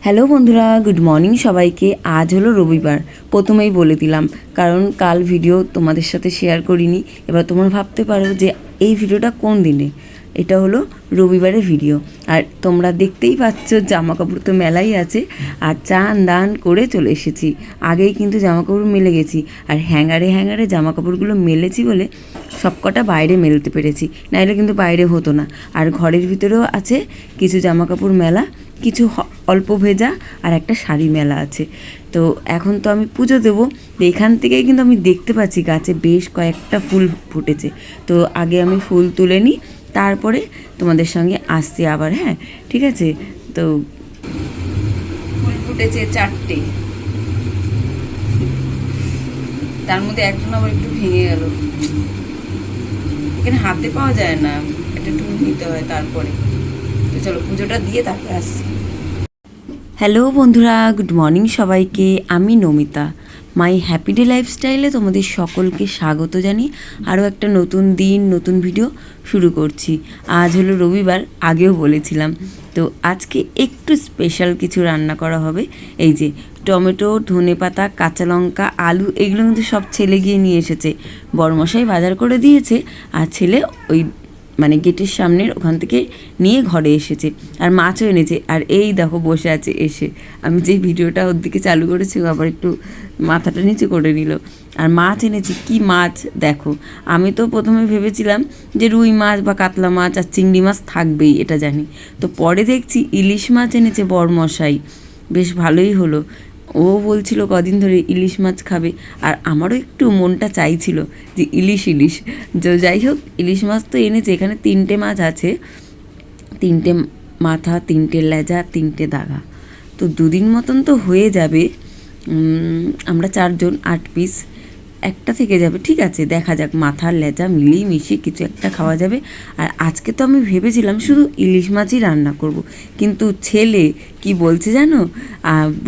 Hello বন্ধুরা, good morning সবাইকে। আজ হলো রবিবার, প্রথমেই বলে দিলাম, কারণ কাল ভিডিও তোমাদের সাথে শেয়ার করিনি। এবার তোমরা ভাবতে পারো যে এই ভিডিওটা কোন দিনে। এটা হলো রবিবারের ভিডিও। আর তোমরা দেখতেই পাচ্ছ জামা কাপড় তো মেলাই আছে, আর চান দান করে চলে এসেছি। আগেই কিন্তু জামা কাপড় মেলে গেছি, আর হ্যাঙ্গারে জামা কাপড়গুলো মেলেছি বলে সবকটা বাইরে মেলতে পেরেছি, নাইলে কিন্তু বাইরে হতো না। আর ঘরের ভিতরেও আছে কিছু জামা কাপড় মেলা, কিছু অল্প ভেজা, আর একটা শাড়ি মেলা আছে। তো এখন তো আমি পুজো দেবো। এখান থেকেই কিন্তু আমি দেখতে পাচ্ছি গাছে বেশ কয়েকটা ফুল ফুটেছে। তো আগে আমি ফুল তুলে নিই, তারপরে তোমাদের সঙ্গে আসছি আবার। হ্যাঁ, ঠিক আছে। তো ফুল ফুটেছে 4টে, তার মধ্যে একটা আবার একটু ভেঙে গেল। এখানে হাতে পাওয়া যায় না, এটা একটু নিতে হয়। তারপরে তো চলো পুজোটা দিয়ে তারপরে আসছি। হ্যালো বন্ধুরা, গুড মর্নিং সবাইকে। আমি নমিতা, মাই হ্যাপি ডে লাইফস্টাইলে তোমাদের সকলকে স্বাগত জানি। আরও একটা নতুন দিন, নতুন ভিডিও শুরু করছি। আজ হলো রবিবার, আগেও বলেছিলাম। তো আজকে একটু স্পেশাল কিছু রান্না করা হবে। এই যে টমেটো, ধনেপাতা, কাঁচা লঙ্কা, আলু, এগুলো কিন্তু সব ছেলে গিয়ে নিয়ে এসেছে। বড়মশাই বাজার করে দিয়েছে, আর ছেলে ওই মানে গেটের সামনের ওখান থেকে নিয়ে ঘরে এসেছে। আর মাছও এনেছে। আর এই দেখো বসে আছে এসে, আমি যেই ভিডিওটা ওর দিকে চালু করেছি আবার একটু মাথাটা নিচে করে নিল। আর মাছ এনেছি, কি মাছ দেখো। আমি তো প্রথমে ভেবেছিলাম যে রুই মাছ বা কাতলা মাছ আর চিংড়ি মাছ থাকবেই, এটা জানি। তো পরে দেখছি ইলিশ মাছ এনেছে বড়মশাই। বেশ ভালোই হলো। ও বলছিল কদিন ধরে ইলিশ মাছ খাবে, আর আমারও একটু মনটা চাইছিল যে ইলিশ। যাই হোক, ইলিশ মাছ তো এনেছে। এখানে 3টে মাছ আছে, 3টে মাথা, 3টে লেজা, 3টে দাগা। তো 2 দিন মতন তো হয়ে যাবে। আমরা 4জন, 8 পিস, একটা থেকে যাবে। ঠিক আছে, দেখা যাক, মাথার লেজা মিলিয়ে মিশিয়ে কিছু একটা খাওয়া যাবে। আর আজকে তো আমি ভেবেছিলাম শুধু ইলিশ মাছই রান্না করব, কিন্তু ছেলে কি বলছে জানো,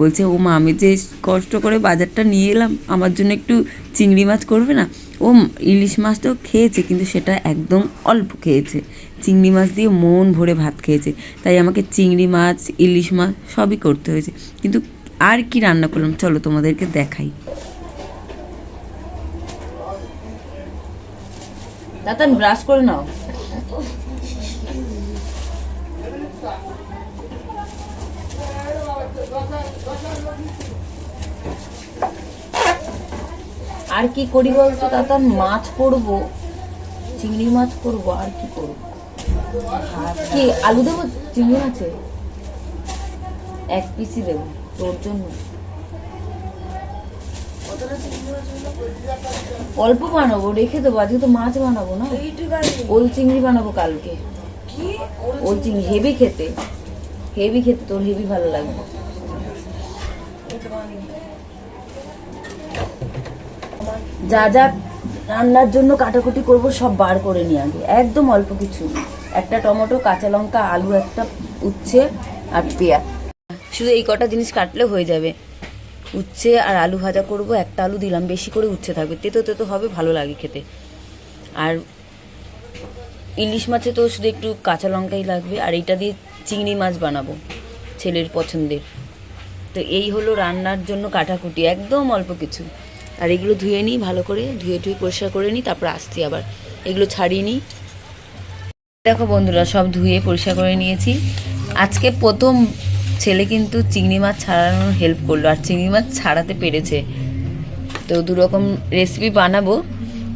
বলছে ও মা, আমি যে কষ্ট করে বাজারটা নিয়ে এলাম, আমার জন্য একটু চিংড়ি মাছ করবে না। ও ইলিশ মাছ তো খেয়েছে, কিন্তু সেটা একদম অল্প খেয়েছে। চিংড়ি মাছ দিয়ে মন ভরে ভাত খেয়েছে, তাই আমাকে চিংড়ি মাছ, ইলিশ মাছ সবই করতে হয়েছে। কিন্তু আর কি রান্না করলাম চলো তোমাদেরকে দেখাই। দাঁতান ব্রাশ করে নাও। আর কি করি বলতো দাঁতান, মাছ করবো, চিংড়ি মাছ করবো, আর কি করবো। কি আলু দেবো চিংড়ি মাছে? 1 পিসই দেবো তোর জন্য। অল্প বানাবো, রেখে দেবো। আজকে তো মাছ বানাবো না, ওল চিংড়ি বানাবো কালকে। ওল চিংড়ি হেভি খেতে, তোর হেভি ভালো লাগবে। যা যা রান্নার জন্য কাটাকুটি করব সব বার করে নিয়ে আগে, একদম অল্প কিছু। একটা টমেটো, কাঁচা লঙ্কা, আলু, একটা উচ্ছে আর পেঁয়াজ, শুধু এই কটা জিনিস কাটলে হয়ে যাবে। উচ্ছে আর আলু ভাজা করব। একটা আলু দিলাম, বেশি করে উচ্ছে থাকবে, তেতো তেতো হবে, ভালো লাগে খেতে। আর ইলিশ মাছে তো শুধু একটু কাঁচা লঙ্কাই লাগবে। আর এইটা দিয়ে চিংড়ি মাছ বানাবো, ছেলের পছন্দের। তো এই হলো রান্নার জন্য কাটাকুটি, একদম অল্প কিছু। আর এগুলো ধুয়ে নিই ভালো করে, ধুয়ে পরিষ্কার করে নিই, তারপর আসছি আবার। এগুলো ছাড়িয়ে নিই। দেখো বন্ধুরা, সব ধুয়ে পরিষ্কার করে নিয়েছি। আজকে প্রথম ছেলে কিন্তু চিংড়ি মাছ ছাড়ানোর হেল্প করলো, আর চিংড়ি মাছ ছাড়াতে পেরেছে। তো 2 রকম রেসিপি বানাবো,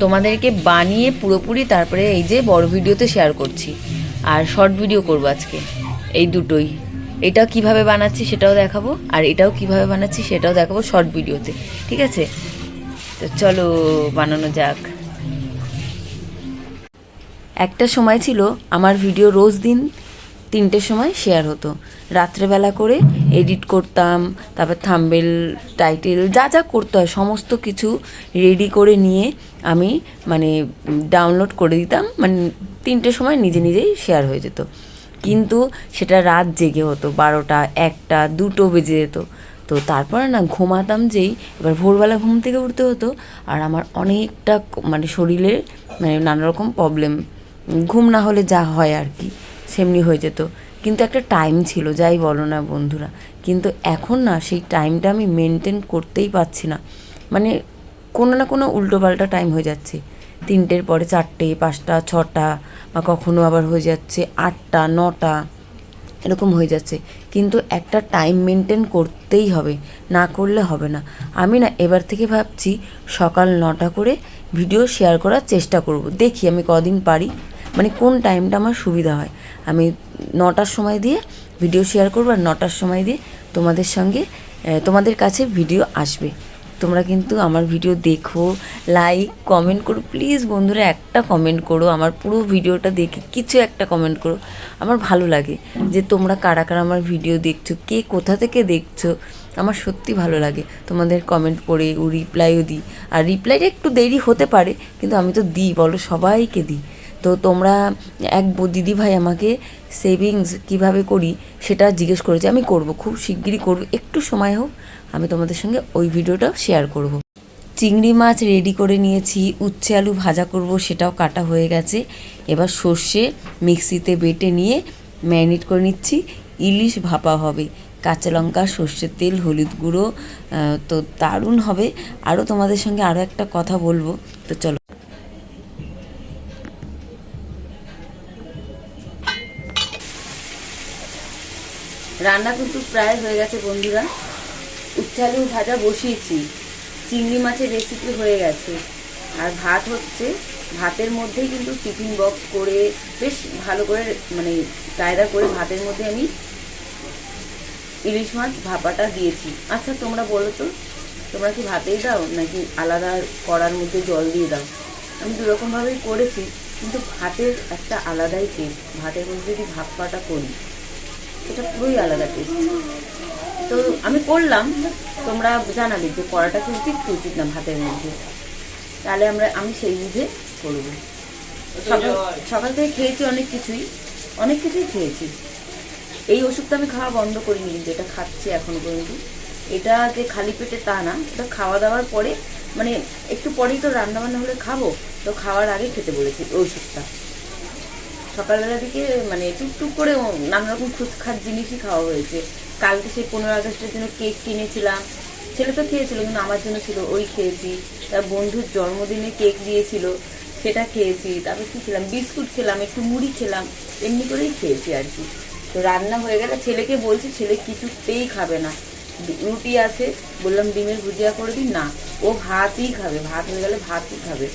তোমাদেরকে বানিয়ে পুরোপুরি তারপরে এই যে বড় ভিডিওতে শেয়ার করছি। আর শর্ট ভিডিও করবো আজকে, এই দুটোই। এটাও কিভাবে বানাচ্ছি সেটাও দেখাবো, আর এটাও কিভাবে বানাচ্ছি সেটাও দেখাবো শর্ট ভিডিওতে, ঠিক আছে? তো চলো বানানো যাক। একটা সময় ছিল আমার ভিডিও রোজ দিন 3টের সময় শেয়ার হতো। রাত্রেবেলা করে এডিট করতাম, তারপর থাম্বনেল, টাইটেল, যা যা করতে হয় সমস্ত কিছু রেডি করে নিয়ে আমি মানে ডাউনলোড করে দিতাম। মানে 3টের সময় নিজেই শেয়ার হয়ে যেত। কিন্তু সেটা রাত জেগে হতো, 12টা, 1টা, 2টো বেজে যেত। তো তারপরে না ঘুমাতাম যেই, এবার ভোরবেলা ঘুম থেকে উঠতে হতো। আর আমার অনেকটা মানে শরীরে মানে নানা রকম প্রবলেম, ঘুম না হলে যা হয় আর কি, সেমনি হয়ে যেত। কিন্তু একটা টাইম ছিল, যাই বলো না বন্ধুরা। কিন্তু এখন না সেই টাইমটা আমি মেনটেন করতেই পারছি না, মানে কোনো না কোনো উল্টোপাল্টা টাইম হয়ে যাচ্ছে। 3টের পরে 4টে, 5টা, 6টা, বা কখনো আবার হয়ে যাচ্ছে 8টা, 9টা, এরকম হয়ে যাচ্ছে। কিন্তু একটা টাইম মেনটেন করতেই হবে, না করলে হবে না। আমি না এবার থেকে ভাবছি সকাল 9টা করে ভিডিও শেয়ার করার চেষ্টা করব। দেখি আমি কদিন পারি, মানে কোন টাইমটা আমার সুবিধা হয়। আমি 9টার সময় দিয়ে ভিডিও শেয়ার করবো, আর 9টার সময় দিয়ে তোমাদের সঙ্গে তোমাদের কাছে ভিডিও আসবে। তোমরা কিন্তু আমার ভিডিও দেখো, লাইক কমেন্ট করো প্লিজ বন্ধুরা, একটা কমেন্ট করো, আমার পুরো ভিডিওটা দেখে কিছু একটা কমেন্ট করো। আমার ভালো লাগে যে তোমরা কারা কারা আমার ভিডিও দেখছো, কে কোথা থেকে দেখছো। আমার সত্যি ভালো লাগে তোমাদের কমেন্ট পড়ে, ও রিপ্লাইও দিই। আর রিপ্লাইটা একটু দেরি হতে পারে, কিন্তু আমি তো দিই, বলো সবাইকে দিই। তো তোমরা এক দিদি ভাই আমাকে সেভিংস কিভাবে করি সেটা জিজ্ঞেস করেছে, আমি করব, খুব শিগগিরই করব, একটু সময় হোক আমি তোমাদের সঙ্গে ওই ভিডিওটাও শেয়ার করব। চিংড়ি মাছ রেডি করে নিয়েছি, উচ্ছে আলু ভাজা করব, সেটাও কাটা হয়ে গেছে। এবার সর্ষে মিক্সিতে বেটে নিয়ে ম্যারিনেট করে নিচ্ছি। ইলিশ ভাপা হবে, কাঁচা লঙ্কা, সর্ষের তেল, হলুদ গুঁড়ো, তো দারুণ হবে। আরও তোমাদের সঙ্গে আরও একটা কথা বলবো, তো চলো। রান্না কিন্তু প্রায় হয়ে গেছে বন্ধুরা, উচ্ছে আলু ভাজা বসিয়েছি, চিংড়ি মাছের রেসিপি হয়ে গেছে, আর ভাত হচ্ছে। ভাতের মধ্যেই কিন্তু টিফিন বক্স করে বেশ ভালো করে, মানে কায়দা করে ভাতের মধ্যে আমি ইলিশ মাছ ভাপাটা দিয়েছি। আচ্ছা তোমরা বলো তো, তোমরা কি ভাতেই দাও নাকি আলাদা কড়ার মধ্যে জল দিয়ে দাও? আমি দুরকমভাবেই করেছি, কিন্তু ভাতের একটা আলাদাই টেস্ট। ভাতের মধ্যে যদি ভাপাটা করি সেটা পুরোই আলাদা টেস্ট। তো আমি করলাম, তোমরা জানাবে যে কড়াটা কি উচিত কি উচিত না ভাতের মধ্যে, তাহলে আমি সেই বুঝে করবো। সকাল থেকে খেয়েছি অনেক কিছুই খেয়েছি। এই ওষুধটা আমি খাওয়া বন্ধ করিনি, কিন্তু এটা খাচ্ছি এখনো পর্যন্ত। এটা যে খালি পেটে তা না, এটা খাওয়া দাওয়ার পরে, মানে একটু পরেই তো রান্না বান্না হলে খাবো, তো খাওয়ার আগে খেতে বলেছি ওষুধটা। সকালবেলা থেকে মানে টুকটুক করে নানা রকম খুচখাট জিনিসই খাওয়া হয়েছে। কালকে সেই 15 আগস্টের জন্য কেক কিনেছিলাম, ছেলে তো খেয়েছিল কিন্তু আমার জন্য ছিল, ওই খেয়েছি। তার বন্ধুর জন্মদিনে কেক দিয়েছিল, সেটা খেয়েছি। তারপর কী খেলাম, বিস্কুট খেলাম, একটু মুড়ি খেলাম, এমনি করেই খেয়েছি আর কি। তো রান্না হয়ে গেলে ছেলেকে বলছি, ছেলে কিছুতেই খাবে না। রুটি আছে, বললাম ডিমের ভুজিয়া করে দিই, না ও ভাতই খাবে, ভাত হয়ে গেলে ভাতই খাবে।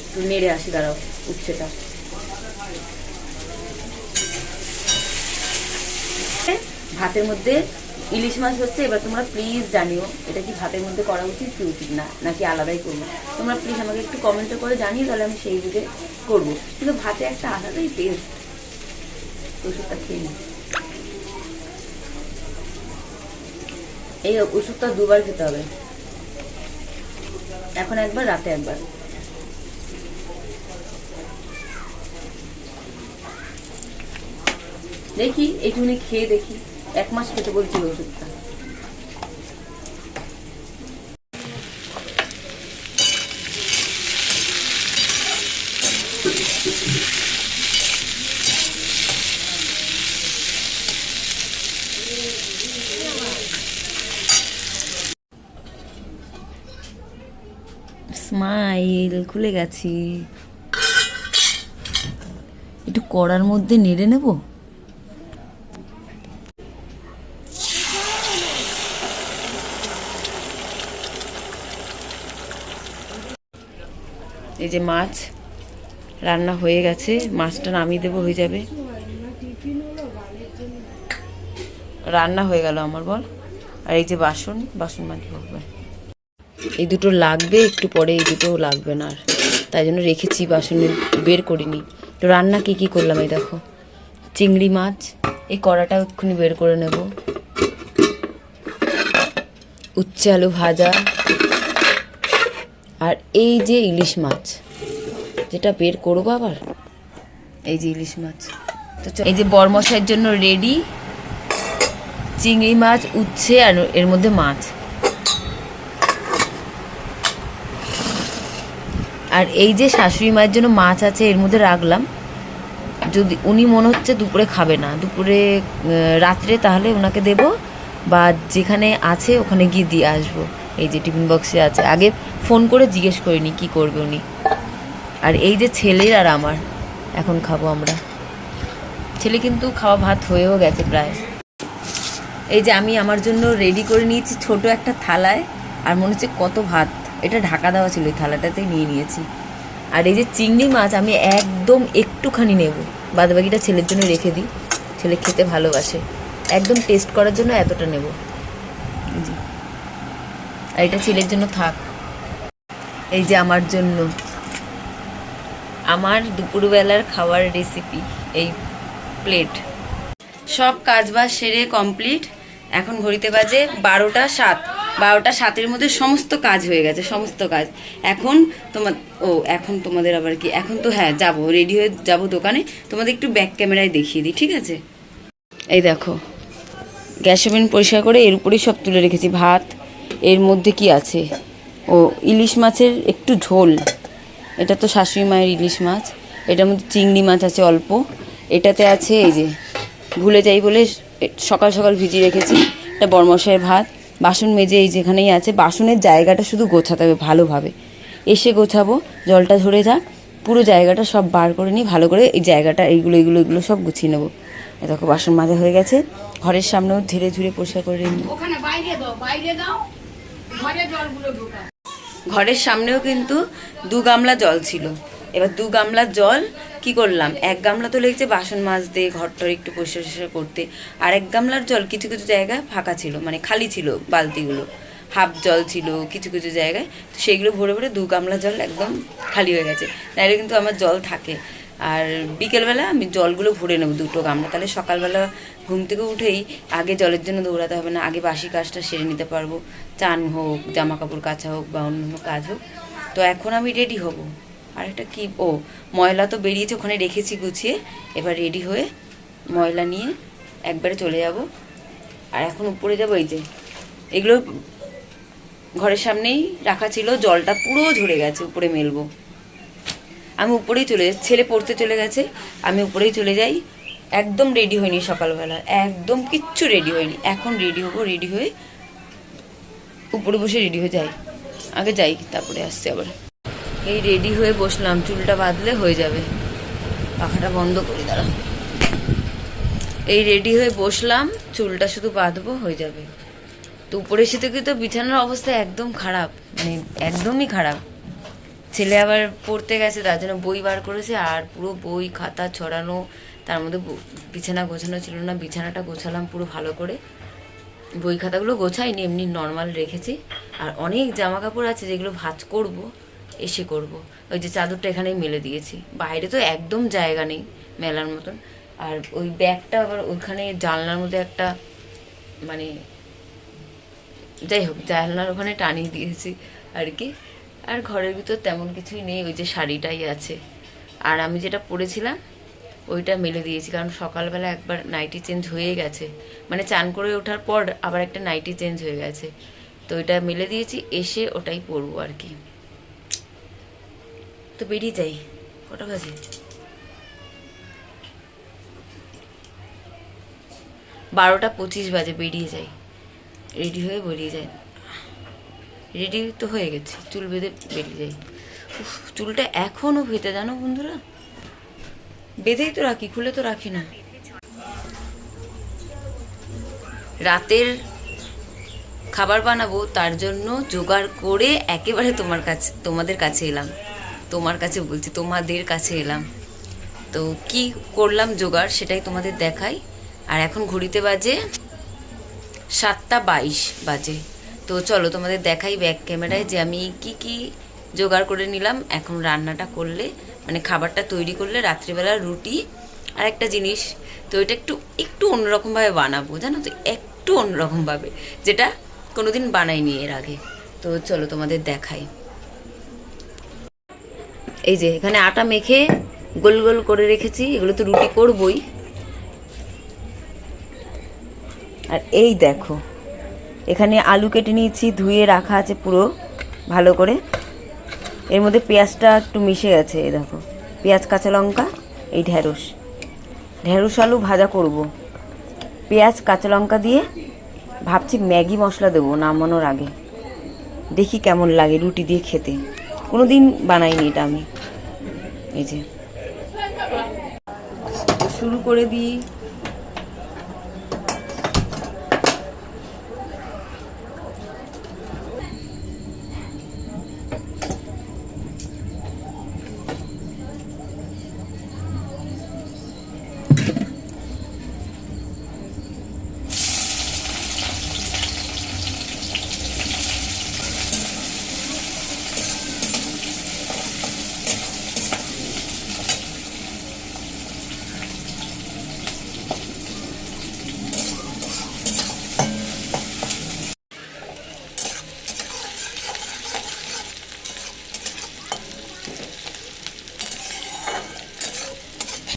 একটু নেড়ে আসি, দাঁড়াও উচ্ছেটা। ভাতের মধ্যে ইলিশ মাছ হচ্ছে। এবার তোমরা প্লিজ জানিও এটা কি ভাতের মধ্যে করা উচিত কি উচিত না, নাকি আলাদাই করবো। তোমরা প্লিজ আমাকে একটু কমেন্টে করে জানিও, তাহলে আমি সেই বুঝে করবো। কিন্তু ভাতে একটা আলাদাই টেস্ট। ওষুধটা খেয়ে নি, এই ওষুধটা 2বার খেতে হবে, এখন একবার, রাতে একবার। দেখি এইটুকুনি খেয়ে দেখি, 1 মাস খেতে বলছিল ওষুধটা। স্মাইল, খুলে গেছি। একটু কড়ার মধ্যে নেড়ে নেব। এই যে মাছ রান্না হয়ে গেছে, মাছটা নামিয়ে দেবো, হয়ে যাবে। রান্না হয়ে গেল আমার, বল। আর এই যে বাসন মাঝে হবে, এই দুটো লাগবে একটু পরে, এই দুটো লাগবে না আর, তাই জন্য রেখেছি, বাসনে বের করিনি। তো রান্না কি করলাম, এই দেখো চিংড়ি মাছ, এই কড়াটা এক্ষুনি বের করে নেব, উচ্ছে আলু ভাজা, আর এই যে ইলিশ মাছ, যেটা বের করবো আবার, এই যে ইলিশ মাছ। তো এই যে বরমশাইয়ের জন্য রেডি চিংড়ি মাছ, উচ্ছে, আর এর মধ্যে মাছ। আর এই যে শাশুড়ি মায়ের জন্য মাছ আছে, এর মধ্যে রাখলাম, যদি উনি মনে হচ্ছে দুপুরে খাবে না, দুপুরে রাত্রে, তাহলে ওনাকে দেব, বা যেখানে আছে ওখানে গিয়ে দিয়ে আসবো। এই যে টিফিন বক্সে আছে, আগে ফোন করে জিজ্ঞেস করিনি কি করবে উনি। আর এই যে ছেলের আর আমার এখন খাবো আমরা। ছেলে কিন্তু খাওয়া ভাত হয়েও গেছে প্রায়। এই যে আমি আমার জন্য রেডি করে নিয়েছি ছোট একটা থালায়, আর মনে হচ্ছে কত ভাত, এটা ঢাকা দেওয়া ছিল, এই থালাটাতেই নিয়ে নিয়েছি। আর এই যে চিংড়ি মাছ আমি একদম একটুখানি নেব, বাদবাকিটা ছেলের জন্য রেখে দিই, ছেলে খেতে ভালোবাসে, একদম টেস্ট করার জন্য এতটা নেব। জি, আর এটা ছেলের জন্য থাক। এই যে আমার জন্য আমার দুপুরবেলার খাওয়ার রেসিপি, এই প্লেট। সব কাজবাজ সেরে কমপ্লিট। এখন ঘড়িতে বাজে 12টা 7। 12টা 7-এর মধ্যে সমস্ত কাজ হয়ে গেছে, সমস্ত কাজ। এখন এখন তোমাদের আবার কি, এখন তো হ্যাঁ যাবো, রেডি হয়ে যাবো দোকানে। তোমাদের একটু ব্যাক ক্যামেরায় দেখিয়ে দিই, ঠিক আছে? এই দেখো, গ্যাস ওভেন পরিষ্কার করে এর উপরেই সব তুলে রেখেছি ভাত। এর মধ্যে কি আছে, ইলিশ মাছের একটু ঝোল, এটা তো শাশুড়ি মায়ের ইলিশ মাছ। এটার মধ্যে চিংড়ি মাছ আছে অল্প। এটাতে আছে এই যে, ভুলে যাই বলে সকাল সকাল ভিজিয়ে রেখেছি, এটা বরমশাইয়ের ভাত। বাসন মেজে এই যেখানেই আছে, বাসনের জায়গাটা শুধু গোছাতে হবে ভালোভাবে, এসে গোছাবো, জলটা ঝরে যাক, পুরো জায়গাটা সব বার করে নিই ভালো করে, এই জায়গাটা এইগুলো এগুলো এগুলো সব গুছিয়ে নেবো। দেখো বাসন মাজা হয়ে গেছে, ঘরের সামনেও ধীরে ধীরে পরিষ্কার করে নিই। ঘরের সামনেও কিন্তু 2 গামলা জল ছিল। এবার 2 গামলা জল কি করলাম, 1 গামলা তো লেগেছে বাসন মাজতে, ঘরটার একটু পরিষ্কার করতে, আর 1 গামলার জল কিছু কিছু জায়গায় ফাঁকা ছিল, মানে খালি ছিল বালতিগুলো, হাফ জল ছিল কিছু কিছু জায়গায়, তো সেইগুলো ভরে ভরে 2 গামলা জল একদম খালি হয়ে গেছে। নাহলে কিন্তু আমার জল থাকে। আর বিকেলবেলা আমি জলগুলো ভরে নেবো 2টো গামলা, তাহলে সকালবেলা ঘুম থেকে উঠেই আগে জলের জন্য দৌড়াতে হবে না, আগে বাসি কাজটা সেরে নিতে পারবো, চান হোক, জামা কাপড় কাচা হোক, বা অন্যান্য কাজ হোক। তো এখন আমি রেডি হব। আর একটা কি, ময়লা তো বেরিয়েছে, ওখানে রেখেছি গুছিয়ে, এবার রেডি হয়ে ময়লা নিয়ে একবারে চলে যাব। আর এখন উপরে যাবো, এই যে এগুলো ঘরের সামনেই রাখা ছিল, জলটা পুরো ঝরে গেছে, উপরে মেলবো। আমি উপরেই চলে যাই, ছেলে পড়তে চলে গেছে, আমি উপরেই চলে যাই। একদম রেডি হয়নি সকালবেলা, একদম কিচ্ছু রেডি হয়নি, এখন রেডি হবো। রেডি হয়ে উপরে বসে রেডি হয়ে যাই, আগে যাই তারপরে আসছি আবার। এই রেডি হয়ে বসলাম, চুলটা বাঁধলে হয়ে যাবে, পাখাটা বন্ধ করে দাঁড়াও। এই রেডি হয়ে বসলাম, চুলটা শুধু বাঁধবো, হয়ে যাবে। তো উপরে এসে থেকে তো বিছানার অবস্থা একদম খারাপ, মানে একদমই খারাপ। ছেলে আবার পড়তে গেছে, তার জন্য বই বার করেছে, আর পুরো বই খাতা ছড়ানো, তার মধ্যে বিছানা গোছানো ছিল না, বিছানাটা গোছালাম পুরো ভালো করে। বই খাতাগুলো গোছাইনি, এমনি নর্মাল রেখেছি। আর অনেক জামা কাপড় আছে যেগুলো ভাঁজ করব, এসে করব। ওই যে চাদরটা এখানেই মেলে দিয়েছি, বাইরে তো একদম জায়গা নেই মেলার মতন। আর ওই ব্যাগটা আবার ওইখানে জানলার মধ্যে একটা, মানে যাই হোক জানলার ওখানে টানিয়ে দিয়েছি আর কি। আর ঘরের ভিতর তেমন কিছুই নেই, ওই যে শাড়িটাই আছে। আর আমি যেটা পরেছিলাম ওইটা মেলে দিয়েছি, কারণ সকালবেলা একবার নাইটি চেঞ্জ হয়ে গেছে, মানে চান করে ওঠার পর আবার একটা নাইটি চেঞ্জ হয়ে গেছে, তো ওইটা মেলে দিয়েছি, এসে ওটাই পরবো আর কি। তো বেরিয়ে যাই, কটা বাজে, 12টা 25 বাজে, বেরিয়ে যাই, রেডি হয়ে বেরিয়ে যাই। রেডি তো হয়ে গেছি, চুল বেঁধে বেরিয়ে যাই। চুলটা এখনও ভেতে, জানো বন্ধুরা, বেঁধেই তো রাখি, খুলে তো রাখি না। রাতের খাবার বানাবো, তার জন্য জোগাড় করে একেবারে তোমাদের কাছে এলাম, তোমার কাছে বলছি, তোমাদের কাছে এলাম। তো কি করলাম জোগাড় সেটাই তোমাদের দেখাই। আর এখন ঘড়িতে বাজে 7টা 22 বাজে। তো চলো তোমাদের দেখাই ব্যাক ক্যামেরায় যে আমি কি কি জোগাড় করে নিলাম এখন রান্নাটা করলে, মানে খাবারটা তৈরি করলে, রাত্রিবেলা রুটি আর একটা জিনিস। তো এটা একটু অন্যরকমভাবে বানাবো, জানো তো, একটু অন্যরকমভাবে, যেটা কোনোদিন বানাইনি এর আগে। তো চলো তোমাদের দেখাই। এই যে এখানে আটা মেখে গোল গোল করে রেখেছি, এগুলো তো রুটি করবই। আর এই দেখো এখানে আলু কেটে নিয়েছি, ধুয়ে রাখা আছে পুরো ভালো করে। এর মধ্যে পেঁয়াজটা একটু মিশে গেছে, এই দেখো, পেঁয়াজ কাঁচা লঙ্কা, এই ঢ্যাঁড়স, ঢেঁড়স আলু ভাজা করব, পেঁয়াজ কাঁচা লঙ্কা দিয়ে। ভাবছি ম্যাগি মশলা দেবো নামানোর আগে, দেখি কেমন লাগে রুটি দিয়ে খেতে। কোনো দিন বানাইনি এটা আমি। এই যে শুরু করে দিই।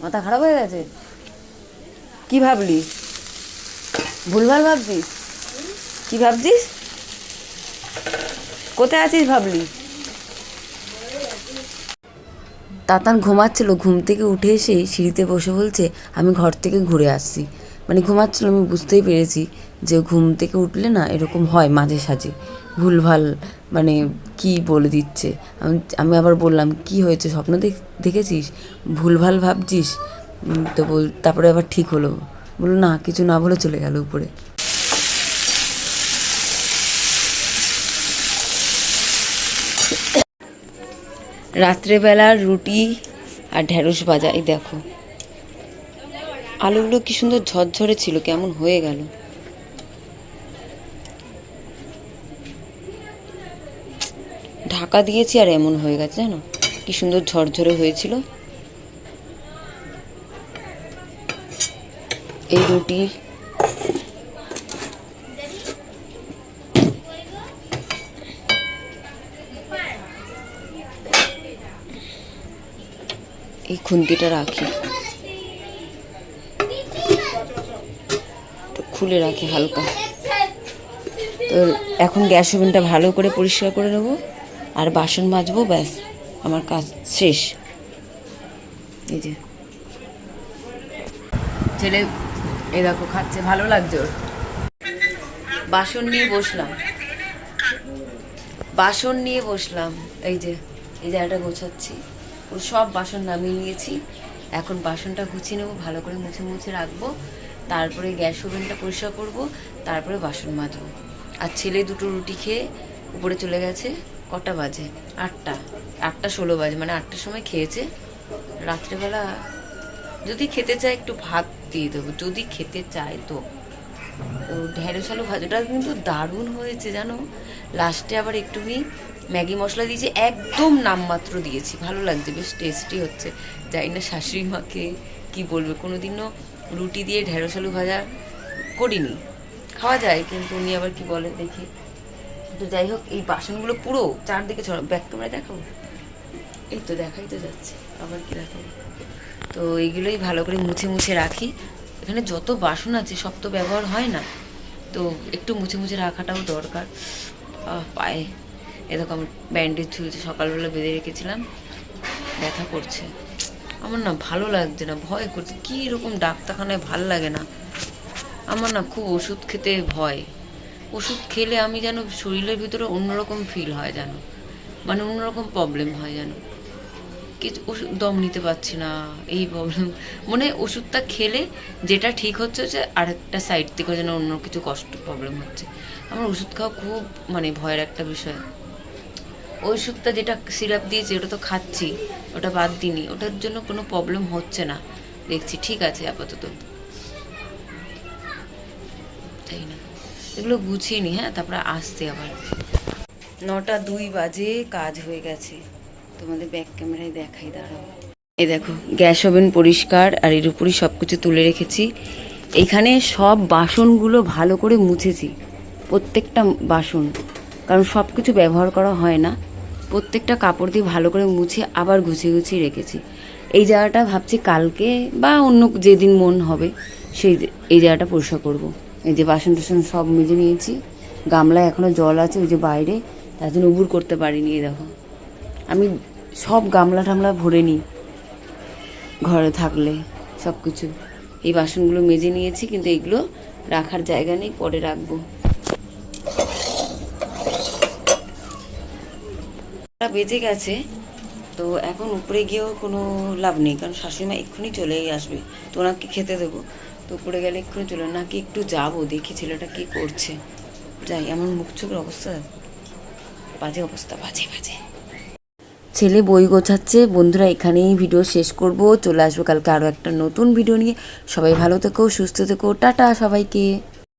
মাথা খারাপ হয়ে গেছে? কি ভাবলি? ভুলভাল ভাবছিস? কি ভাবছিস? কোথায় আছিস ভাবলি? তাতান ঘুমাচ্ছিল, ঘুম থেকে উঠে এসে সিঁড়িতে বসে বলছে আমি ঘর থেকে ঘুরে আসছি। মানে ঘুমাচ্ছিল, আমি বুঝতেই পেরেছি যে ঘুম থেকে উঠলে না এরকম হয় মাঝে সাঝে ভুলভাল, মানে কি বলে দিচ্ছে। আমি আবার বললাম কি হয়েছে, স্বপ্ন দেখেছিস, ভুলভাল ভাবছিস? তো তারপরে আবার ঠিক হলো, বললো না কিছু না বলে চলে গেল উপরে। রাত্রেবেলার রুটি আর ঢেঁড়স ভাজা। এই দেখো আলুগুলো কি সুন্দর ঝরঝরে ছিল, কেমন হয়ে গেল। ঢাকা দিয়েছি আর এমন হয়ে গেছে, জানো কি সুন্দর ঝরঝরে হয়েছিল। এই রুটি এই খুন্তিটা রাখি, খুলে রাখি হালকা। তো এখন গ্যাস ওভেনটা ভালো করে পরিষ্কার করে নেবো আর বাসন মাজবো, ব্যাস আমার কাজ শেষ। এই যে ছেলে এই দেখো খাচ্ছে, ভালো লাগছে ওর। বাসন নিয়ে বসলাম। এই যে এই জায়গাটা গোছাচ্ছি, ও সব বাসন নামিয়ে নিয়েছি। এখন বাসনটা গুছিয়ে নেবো, ভালো করে মুছে রাখবো, তারপরে গ্যাস ওভেনটা পরিষ্কার করবো, তারপরে বাসন মাজবো। আর ছেলে দুটো রুটি খেয়ে উপরে চলে গেছে। কটা বাজে? 8:16 বাজে, মানে 8টার সময় খেয়েছে। রাত্রেবেলা যদি খেতে চায় একটু ভাত দিয়ে দেবো, যদি খেতে চায় তো। ঢেঁড়স আলু ভাজাটা কিন্তু দারুণ হয়েছে জানো। লাস্টে আবার একটুখানি ম্যাগি মশলা দিয়েছি, একদম নামমাত্র দিয়েছি, ভালো লাগছে, বেশ টেস্টি হচ্ছে। জানি না শাশুড়ি মাকে কী বলবে, কোনোদিনও রুটি দিয়ে ঢেঁড়স আলু ভাজা করিনি, খাওয়া যায় কিন্তু উনি আবার কি বলে দেখি। তো যাই হোক, এই বাসনগুলো পুরো চারদিকে ছড়া, ব্যাক ক্যামেরায় দেখাবো, এই তো দেখাই তো যাচ্ছে, আবার কি দেখাবো। তো এইগুলোই ভালো করে মুছে রাখি। এখানে যত বাসন আছে সব তো ব্যবহার হয় না, তো একটু মুছে রাখাটাও দরকার। পায়ে এরকম ব্যান্ডেজ ঝুলছে, সকালবেলা বেঁধে রেখেছিলাম, ব্যথা করছে। আমার না ভালো লাগছে না, ভয় করছে, কী এরকম ডাক্তারখানায় ভাল লাগে না আমার, না খুব ওষুধ খেতে ভয়। ওষুধ খেলে আমি যেন শরীরের ভিতরে অন্যরকম ফিল হয় জানো, মানে অন্যরকম প্রবলেম হয় জানো, কিছু ওষুধ দম নিতে পারছি না, এই প্রবলেম। মানে ওষুধটা খেলে যেটা ঠিক হচ্ছে যে আরেকটা সাইড থেকে যেন অন্য কিছু প্রবলেম হচ্ছে। আমার ওষুধ খাওয়া খুব মানে ভয়ের একটা বিষয়। ওষুধটা যেটা সিরাপ দিয়েছে ওটা তো খাচ্ছি, ওটা বাদ দিইনি, ওটার জন্য কোনো প্রবলেম হচ্ছে না, দেখছি ঠিক আছে আপাতত, তাই না। এগুলো গুছিয়ে নি, হ্যাঁ, তারপরে আসতে আবার 9:02 বাজে, কাজ হয়ে গেছে। তোমাদের ব্যাক ক্যামেরায় দেখাই, দাঁড়াও। এই দেখো গ্যাস ওভেন পরিষ্কার, আর এর উপরই সব কিছু তুলে রেখেছি। এইখানে সব বাসনগুলো ভালো করে মুছেছি, প্রত্যেকটা বাসন, কারণ সব কিছু ব্যবহার করা হয় না। প্রত্যেকটা কাপড় দিয়ে ভালো করে মুছে আবার গুছিয়ে রেখেছি। এই জায়গাটা ভাবছি কালকে বা অন্য যেদিন মন হবে এই জায়গাটা পরিষ্কার করব। এই যে বাসন টাসন সব মেজে নিয়েছি, গামলায় এখনও জল আছে ওই যে বাইরে, তার জন্য উবুর করতে পারিনি। এই দেখো আমি সব গামলা টামলা ভরে নিই ঘরে থাকলে, সব কিছু এই বাসনগুলো মেজে নিয়েছি, কিন্তু এগুলো রাখার জায়গা নেই, পরে রাখবো। বেজে গেছে, তো এখন উপরে গিয়েও কোনো লাভ নেই, কারণ শাশুড়িমা এক্ষুনি চলেই আসবে, তো ওনাকে খেতে দেবো। তো উপরে গেলে এক্ষুনি চলে, নাকি একটু যাবো দেখি ছেলেটা কি করছে। যাই, এমন মুখ চোখের অবস্থা, বাজে অবস্থা, বাজে বাজে। ছেলে বই গোছাচ্ছে। বন্ধুরা, এখানেই ভিডিও শেষ করব, চলে আসবো কালকে আরও একটা নতুন ভিডিও নিয়ে। সবাই ভালো থেকো, সুস্থ থেকো, টাটা সবাইকে।